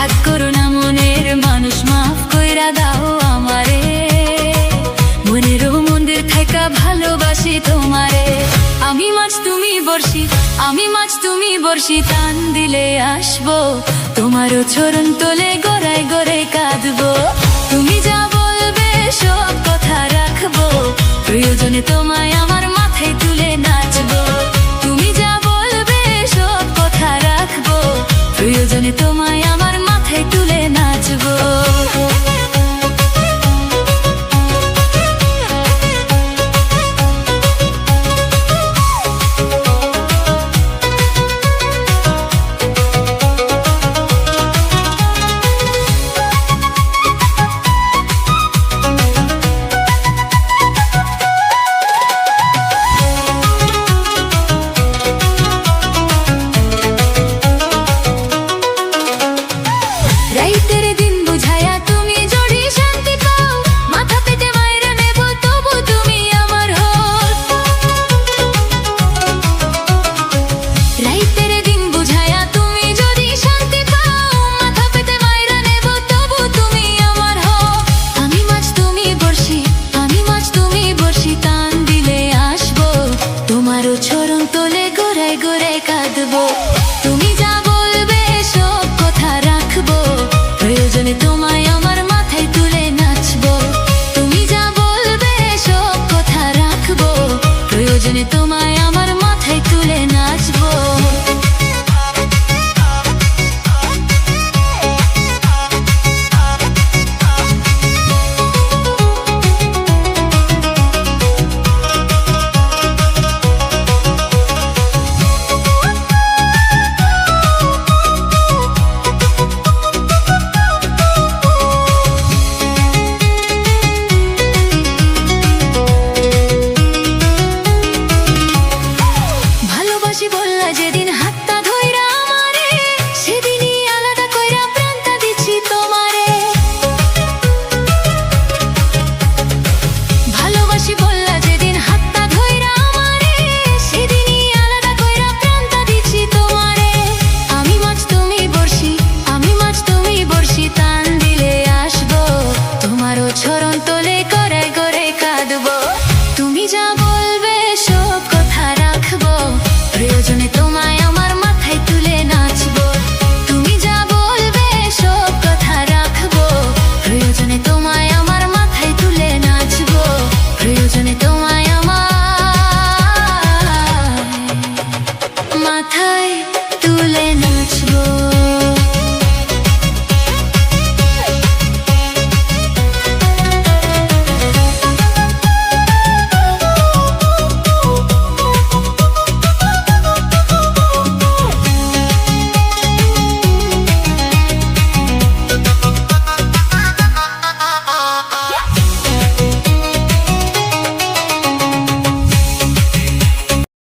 আঘাত করো না মনের মানুষ, মাফ কইরা দাও আমারে। মনেরও মন্দির থাইকা ভালোবাসি তোমারে। আমি মাছ তুমি বর্ষি, আমি মাছ তুমি বর্ষি, টান দিলে আসবো তোমারও চরণ তলে গড়াই গড়ে কাঁদবো। তুমি যা বলবে সব কথা রাখবো, প্রয়োজনে তোমায় আমার মাথায় তুলে নাচবো। তুমি যা বলবে সব কথা রাখবো, প্রয়োজনে তোমায় আমার মাথায় তুলে নাচবো। রাইতের দিন বুঝায়া তুমি যদি শান্তি পাও, মাথা পেতে মাইরা নেব তবু তুমি আমার হও। রাইতের দিন বুঝায়া তুমি যদি শান্তি পাও, মাথা পেতে মাইরা নেব তবু তুমি আমার হও। আমি মাছ তুমি বর্ষি, আমি মাছ তুমি বর্ষি, টান দিলে আসবো তোমারও চরণ তলে গড়াই গড়াই কাঁদবো। তুমি যা বলবে সব কথা রাখবো, প্রয়োজনে তোমায় আমার মাথায় তুলে নাচবো। তুমি যা বলবে সব কথা রাখবো, প্রয়োজনে তোমায় আমার মাথায় তুলে নাচবো। ভালোবাসি বললা যেদিন হাতটা ধইরা আমারে, সেদিনই আলাদা কইরা প্রাণটা দিচ্ছি তোমারে। ভালোবাসি বললা যেদিন হাতটা ধইরা আমারে, সেদিনই আলাদা কইরা প্রাণটা দিচ্ছি তোমারে। আমি মাছ তুমি বর্ষি, আমি মাছ তুমি বর্ষি, টান দিলে আসবো তোমারও চরণ তলে গড়াই গড়াই কাঁদবো। তুমি যা বলবে সব কথা রাখবো, প্রয়োজনে তোমায় আমার মাথায় তুলে নাচবো। তুমি যা বলবে সব কথা রাখবো, প্রয়োজনে তোমায় আমার মাথায় তুলে নাচবো। প্রয়োজনে তোমায় আমার মাথায় তুলে নাচবো।